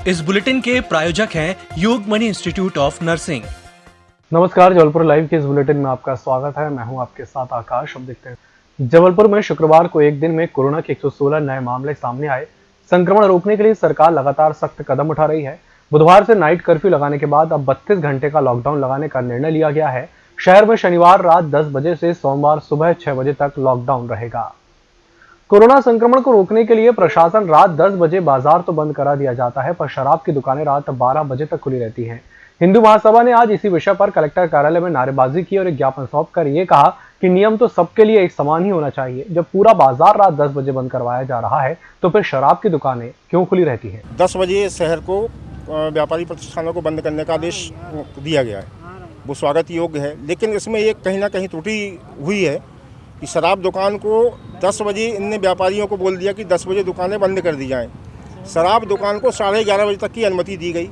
इस बुलेटिन के प्रायोजक हैं योगमणि इंस्टीट्यूट ऑफ नर्सिंग। नमस्कार, जबलपुर लाइव के इस बुलेटिन में आपका स्वागत है। मैं हूं आपके साथ आकाश। अब देखते हैं जबलपुर में शुक्रवार को एक दिन में कोरोना के 116 नए मामले सामने आए। संक्रमण रोकने के लिए सरकार लगातार सख्त कदम उठा रही है। बुधवार से नाइट कर्फ्यू लगाने के बाद अब 32 घंटे का लॉकडाउन लगाने का निर्णय लिया गया है। शहर में शनिवार रात 10 बजे से सोमवार सुबह 6 बजे तक लॉकडाउन रहेगा। कोरोना संक्रमण को रोकने के लिए प्रशासन रात 10 बजे बाजार तो बंद करा दिया जाता है, पर शराब की दुकानें रात 12 बजे तक खुली रहती हैं। हिंदू महासभा ने आज इसी विषय पर कलेक्टर कार्यालय में नारेबाजी की और एक ज्ञापन सौंपकर ये कहा कि नियम तो सबके लिए एक समान ही होना चाहिए। जब पूरा बाजार रात 10 बजे बंद करवाया जा रहा है तो फिर शराब की दुकानें क्यों खुली रहती हैं? 10 बजे शहर को व्यापारी प्रतिष्ठानों को बंद करने का आदेश दिया गया है, वो स्वागत योग्य है। लेकिन इसमें एक कहीं ना कहीं त्रुटि हुई है कि शराब दुकान को 10 बजे इनने व्यापारियों को बोल दिया कि 10 बजे दुकानें बंद कर दी जाएं। शराब दुकान को 11:30 बजे तक की अनुमति दी गई।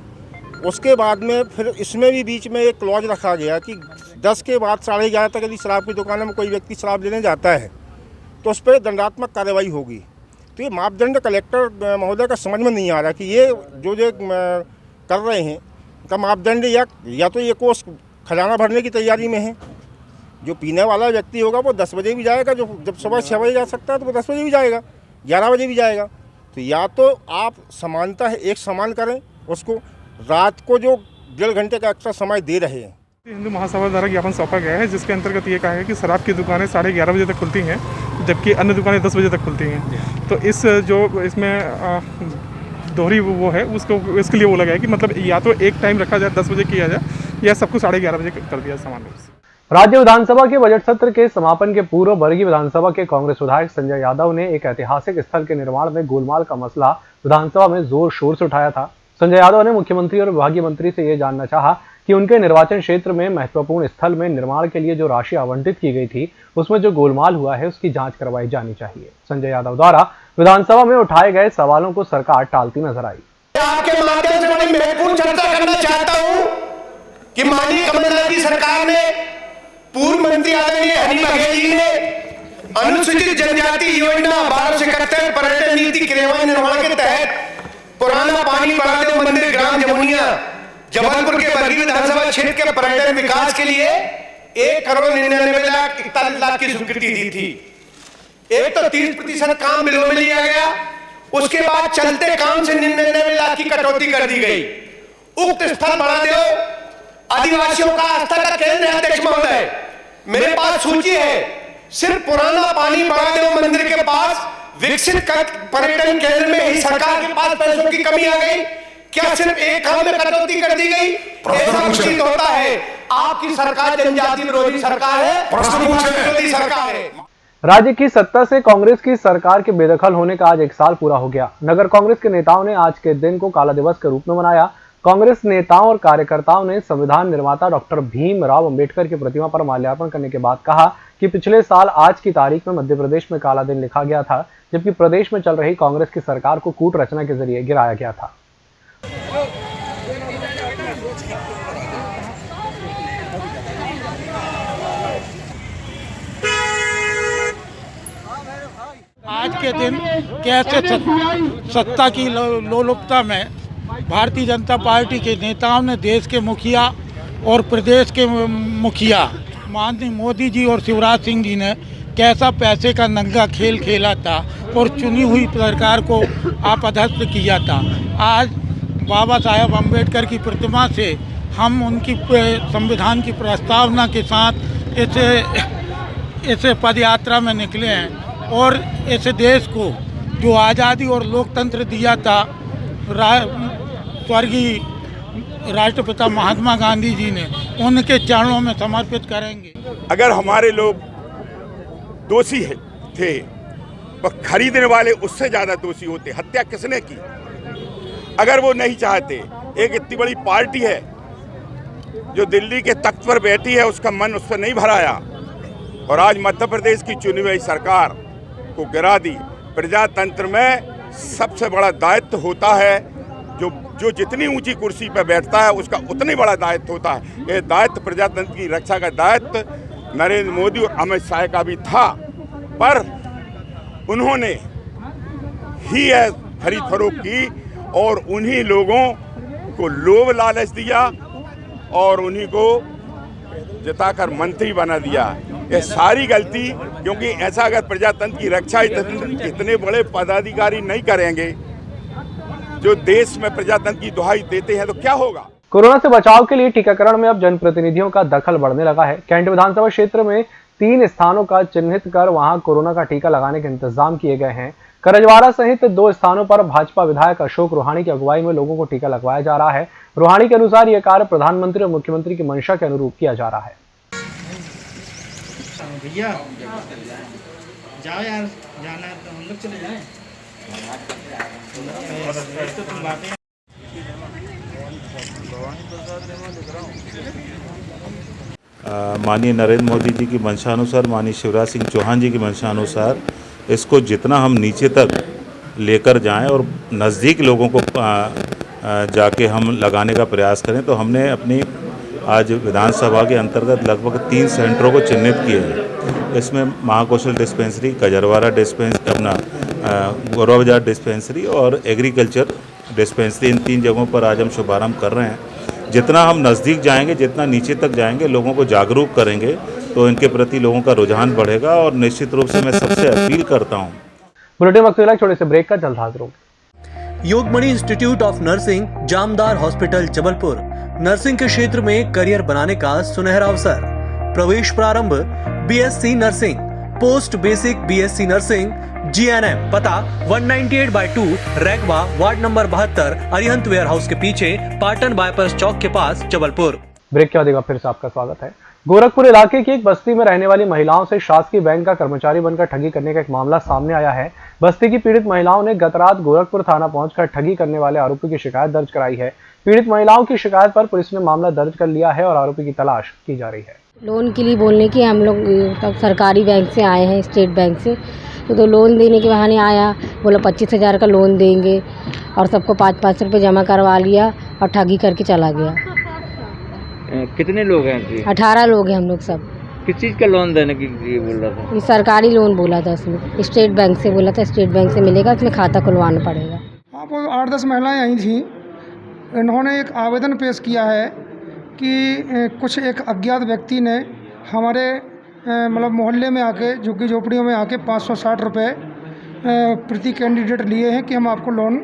उसके बाद में फिर इसमें भी बीच में एक क्लॉज रखा गया कि 10 के बाद 11:30 तक यदि शराब की दुकान में कोई व्यक्ति शराब लेने जाता है तो उस पर दंडात्मक कार्रवाई होगी। तो ये मापदंड कलेक्टर महोदय का समझ में नहीं आ रहा कि ये जो कर रहे हैं का मापदंड या तो ये कोष खजाना भरने की तैयारी में है। जो पीने वाला व्यक्ति होगा वो 10 बजे भी जाएगा, जो जब सुबह 6 बजे जा सकता है तो वो 10 बजे भी जाएगा, 11 बजे भी जाएगा। तो या तो आप समानता है एक समान करें, उसको रात को जो 1.5 घंटे का एक्स्ट्रा समय दे रहे हैं। हिंदू महासभा द्वारा ज्ञापन सौंपा गया है, जिसके अंतर्गत ये कहा है कि शराब की दुकानें 11:30 बजे तक खुलती हैं, जबकि अन्य दुकानें 10 बजे तक खुलती हैं। तो इसमें दोहरी वो है, उसको इसके लिए बोला गया है कि मतलब या तो एक टाइम रखा जाए 10 बजे किया जाए या सबको 11:30 बजे कर दिया सामान्य रूप से। राज्य विधानसभा के बजट सत्र के समापन के पूर्व वर्गीय विधानसभा के कांग्रेस विधायक संजय यादव ने एक ऐतिहासिक स्थल के निर्माण में गोलमाल का मसला विधानसभा में जोर शोर से उठाया था। संजय यादव ने मुख्यमंत्री और विभागीय मंत्री से यह जानना चाहा कि उनके निर्वाचन क्षेत्र में महत्वपूर्ण स्थल में निर्माण के लिए जो राशि आवंटित की गई थी उसमें जो गोलमाल हुआ है उसकी जांच करवाई जानी चाहिए। संजय यादव द्वारा विधानसभा में उठाए गए सवालों को सरकार टालती नजर आई। आपके माध्यम से बड़ी महत्वपूर्ण चर्चा करना चाहता हूं कि माननीय कमलनाथ की सरकार ने, पूर्व मंत्री आदरणीय हनी बघेल जी ने अनुसूचित जनजाति योजना 1271 पर्यटन नीति क्रियान्वयन निर्माण के तहत पुराना पानी बड़ादेव मंदिर ग्राम जमुनिया जबलपुर के वर्गीय विधानसभा क्षेत्र के पर्यटन विकास के लिए 1,99,41,00,000 की स्वीकृति दी थी। एक तो 30% काम बिलों में लिया गया, उसके बाद चलते काम से 99 लाख की कटौती कर दी गई। उक्त स्थल बड़ादेव आदिवासियों का आस्था का केंद्र है। अध्यक्ष महोदय, मेरे पास सूची है, सिर्फ पुराना पानी बड़ादेव मंदिर के पास विकसित पर्यटन केंद्र में ही सरकार के पास पैसों की कमी आ गई। क्या सिर्फ एक काम में कटौती कर दी गई? ऐसा प्रतीत होता है आपकी सरकार जनजाति विरोधी सरकार है, विरोधी सरकार है। राज्य की सत्ता से कांग्रेस की सरकार के बेदखल होने का आज 1 साल पूरा हो गया। नगर कांग्रेस के नेताओं ने आज के दिन को काला दिवस के रूप में मनाया। कांग्रेस नेताओं और कार्यकर्ताओं ने संविधान निर्माता डॉक्टर भीमराव अंबेडकर की प्रतिमा पर माल्यार्पण करने के बाद कहा कि पिछले साल आज की तारीख में मध्य प्रदेश में काला दिन लिखा गया था, जबकि प्रदेश में चल रही कांग्रेस की सरकार को कूट रचना के जरिए गिराया गया था। आज के दिन कैसे सत्ता की लोलुपता में भारतीय जनता पार्टी के नेताओं ने देश के मुखिया और प्रदेश के मुखिया माननीय मोदी जी और शिवराज सिंह जी ने कैसा पैसे का नंगा खेल खेला था और चुनी हुई सरकार को अपदस्थ किया था। आज बाबा साहेब अम्बेडकर की प्रतिमा से हम उनकी संविधान की प्रस्तावना के साथ इस पदयात्रा में निकले हैं और इस देश को जो आज़ादी और लोकतंत्र दिया था स्वर्गीय राष्ट्रपिता महात्मा गांधी जी ने, उनके चरणों में समर्पित करेंगे। अगर हमारे लोग दोषी थे तो खरीदने वाले उससे ज़्यादा दोषी होते। हत्या किसने की? अगर वो नहीं चाहते, एक इतनी बड़ी पार्टी है जो दिल्ली के तख्त पर बैठी है, उसका मन उस पर नहीं भराया और आज मध्य प्रदेश की चुनी हुई सरकार को गिरा दी। प्रजातंत्र में सबसे बड़ा दायित्व होता है जो जितनी ऊंची कुर्सी पर बैठता है उसका उतना ही बड़ा दायित्व होता है। ये दायित्व प्रजातंत्र की रक्षा का दायित्व नरेंद्र मोदी और अमित शाह का भी था, पर उन्होंने ही खरीद फरोख्त की और उन्हीं लोगों को लोभ लालच दिया और उन्हीं को जिताकर मंत्री बना दिया। ये सारी गलती, क्योंकि ऐसा अगर प्रजातंत्र की रक्षा इतने बड़े पदाधिकारी नहीं करेंगे जो देश में प्रजातंत्र की दुहाई देते हैं तो क्या होगा। कोरोना से बचाव के लिए टीकाकरण में अब जनप्रतिनिधियों का दखल बढ़ने लगा है। कैंट विधानसभा क्षेत्र में 3 स्थानों का चिन्हित कर वहां कोरोना का टीका लगाने के इंतजाम किए गए हैं। करजवाड़ा सहित 2 स्थानों पर भाजपा विधायक अशोक रोहाणी की अगुवाई में लोगों को टीका लगवाया जा रहा है। रोहाणी के अनुसार यह कार्य प्रधानमंत्री और मुख्यमंत्री की मंशा के अनुरूप किया जा रहा है। भैया जाओ यार, जाना है तो हम लोग चले जाएं। माननीय नरेंद्र मोदी जी की मंशानुसार, माननीय शिवराज सिंह चौहान जी की मंशानुसार इसको जितना हम नीचे तक लेकर जाएं और नज़दीक लोगों को जाके हम लगाने का प्रयास करें, तो हमने अपनी आज विधानसभा के अंतर्गत लगभग 3 सेंटरों को चिन्हित किए हैं। इसमें महाकौशल डिस्पेंसरी, कजरवाड़ा डिस्पेंसरी, अपना गौरव बाजार डिस्पेंसरी और एग्रीकल्चर डिस्पेंसरी, इन 3 जगहों पर आज हम शुभारंभ कर रहे हैं। जितना हम नज़दीक जाएंगे, जितना नीचे तक जाएंगे, लोगों को जागरूक करेंगे, तो इनके प्रति लोगों का रुझान बढ़ेगा। और निश्चित रूप से मैं सबसे अपील करता हूँ। बुलेटिन में छोटे से ब्रेक का जल्द हाजिर होंगे। Yogmani institute of nursing, Jamdar hospital, Jabalpur. Nursing के क्षेत्र में करियर बनाने का सुनहरा अवसर। प्रवेश प्रारंभ BSc nursing, post basic BSc nursing, GNM. पता 198/2 Raigwa, ward number 72, Arihant warehouse के पीछे, पाटन बाईपास चौक के पास, जबलपुर। ब्रेक के बाद एक बार फिर से आपका स्वागत है। गोरखपुर इलाके की एक बस्ती में रहने वाली महिलाओं से शासकीय बैंक का कर्मचारी बनकर ठगी करने का एक मामला सामने आया है। बस्ती की पीड़ित महिलाओं ने गत रात गोरखपुर थाना पहुंचकर ठगी करने वाले आरोपी की शिकायत दर्ज कराई है। पीड़ित महिलाओं की शिकायत पर पुलिस ने मामला दर्ज कर लिया है और आरोपी की तलाश की जा रही है। लोन के लिए बोलने की हम लोग तब सरकारी बैंक से आए हैं, स्टेट बैंक से, तो लोन देने के बहाने आया, बोला 25,000 का लोन देंगे और सबको 5-5 रुपये जमा करवा लिया और ठगी करके चला गया। कितने लोग हैं? 18 लोग हैं हम लोग सब। किस चीज़ का लोन देने के लिए बोल रहा था? ये सरकारी लोन बोला था, उसमें स्टेट बैंक से बोला था, स्टेट बैंक से मिलेगा, उसमें खाता खुलवाना पड़ेगा। आपको 8-10 महिलाएं आई थी। इन्होंने एक आवेदन पेश किया है कि कुछ एक अज्ञात व्यक्ति ने हमारे मतलब मोहल्ले में आके, झुग्गी झोपड़ियों में आके 560 रुपये प्रति कैंडिडेट लिए हैं कि हम आपको लोन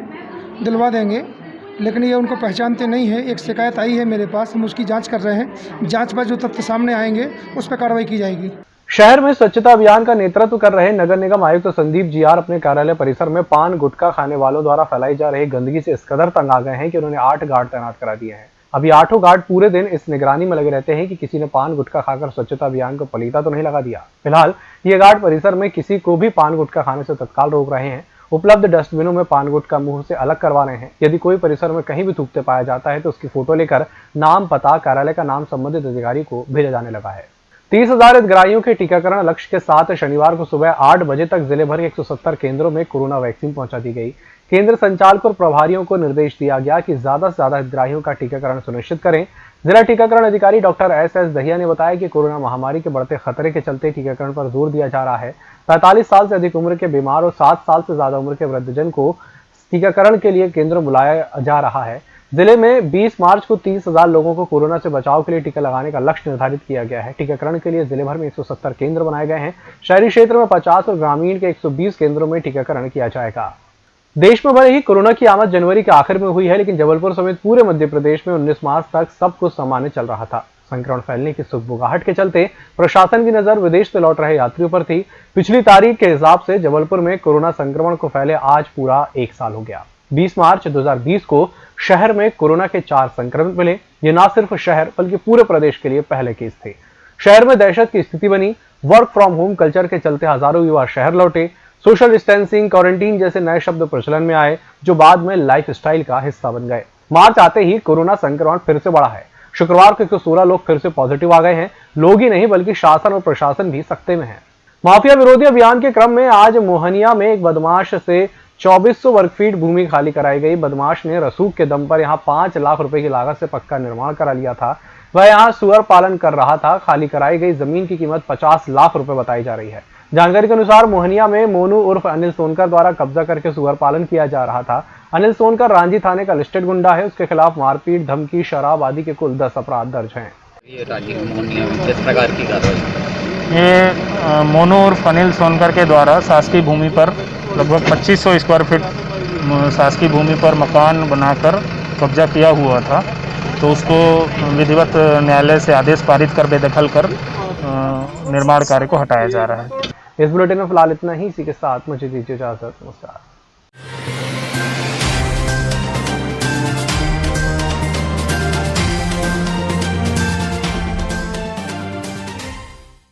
दिलवा देंगे, लेकिन ये उनको पहचानते नहीं है। एक शिकायत आई है मेरे पास, हम उसकी जांच कर रहे हैं। जांच पर जो तथ्य सामने आएंगे उस पर कार्रवाई की जाएगी। शहर में स्वच्छता अभियान का नेतृत्व कर रहे नगर निगम आयुक्त संदीप जीआर अपने कार्यालय परिसर में पान गुटखा खाने वालों द्वारा फैलाई जा रही गंदगी से इस कदर तंग आ गए हैं कि उन्होंने 8 गार्ड तैनात करा दिए हैं। अभी 8 गार्ड पूरे दिन इस निगरानी में लगे रहते हैं कि किसी ने पान गुटखा खाकर स्वच्छता अभियान को पलीता तो नहीं लगा दिया। फिलहाल ये गार्ड परिसर में किसी को भी पान गुटखा खाने से तत्काल रोक रहे हैं। उपलब्ध डस्टबिनों में पान गुटखा मुंह से अलग करवा रहे हैं। यदि कोई परिसर में कहीं भी थूकते पाया जाता है तो उसकी फोटो लेकर नाम, पता, कार्यालय का नाम संबंधित अधिकारी को भेजा जाने लगा है। 30,000 हितग्राहियों के टीकाकरण लक्ष्य के साथ शनिवार को सुबह 8 बजे तक जिले भर के 170 केंद्रों में कोरोना वैक्सीन पहुंचा दी गई। केंद्र संचालक और प्रभारियों को निर्देश दिया गया कि ज्यादा से ज्यादा हितग्राहियों का टीकाकरण सुनिश्चित करें। जिला टीकाकरण अधिकारी डॉक्टर एस दहिया ने बताया कि कोरोना महामारी के बढ़ते खतरे के चलते टीकाकरण पर जोर दिया जा रहा है। 45 साल से अधिक उम्र के बीमार और 7 साल से ज्यादा उम्र के वृद्धजन को टीकाकरण के लिए केंद्र बुलाया जा रहा है। जिले में 20 मार्च को 30,000 लोगों को कोरोना से बचाव के लिए टीका लगाने का लक्ष्य निर्धारित किया गया है। टीकाकरण के लिए जिले भर में 170 केंद्र बनाए गए हैं। शहरी क्षेत्र में 50 और ग्रामीण के 120 केंद्रों में टीकाकरण किया जाएगा। देश में भले ही कोरोना की आमद जनवरी के आखिर में हुई है, लेकिन जबलपुर समेत पूरे मध्य प्रदेश में 19 मार्च तक सब कुछ सामान्य चल रहा था। संक्रमण फैलने की सुगबुगाहट के चलते प्रशासन की नजर विदेश से लौट रहे यात्रियों पर थी। पिछली तारीख के हिसाब से जबलपुर में कोरोना संक्रमण को फैले आज पूरा 1 साल हो गया। 20 मार्च 2020 को शहर में कोरोना के 4 संक्रमित मिले। ये न सिर्फ शहर बल्कि पूरे प्रदेश के लिए पहले केस थे। शहर में दहशत की स्थिति बनी। वर्क फ्रॉम होम कल्चर के चलते हजारों युवा शहर लौटे। सोशल डिस्टेंसिंग, क्वारंटीन जैसे नए शब्द प्रचलन में आए, जो बाद में लाइफ स्टाइल का हिस्सा बन गए। मार्च आते ही कोरोना संक्रमण फिर से बढ़ा है। शुक्रवार को 116 लोग फिर से पॉजिटिव आ गए हैं। लोग ही नहीं बल्कि शासन और प्रशासन भी सख्ते में है। माफिया विरोधी अभियान के क्रम में आज मोहनिया में एक बदमाश से 2400 वर्ग फीट भूमि खाली कराई गई। बदमाश ने रसूख के दम पर यहां 5 लाख रुपए की लागत से पक्का निर्माण करा लिया था। वह यहां सुअर पालन कर रहा था। खाली कराई गई जमीन की कीमत 50 लाख रुपए बताई जा रही है। जानकारी के अनुसार मोहनिया में मोनू उर्फ अनिल सोनकर द्वारा कब्जा करके सुअर पालन किया जा रहा था। अनिल सोनकर रांझी थाने का लिस्टेड गुंडा है। उसके खिलाफ मारपीट, धमकी, शराब आदि के कुल 10 अपराध दर्ज हैं। ये राजीव मोहनिया में किस प्रकार की कार्रवाई? ये मोनू उर्फ अनिल सोनकर के द्वारा शासकीय भूमि पर लगभग 2500 स्क्वायर फीट शासकीय भूमि पर मकान बनाकर कब्जा किया हुआ था, तो उसको विधिवत न्यायालय से आदेश पारित कर बेदखल कर निर्माण कार्य को हटाया जा रहा है। इस बुलेटिन में फिलहाल इतना ही। इसी के साथ मुझे दीजिए इजाजत। नमस्कार।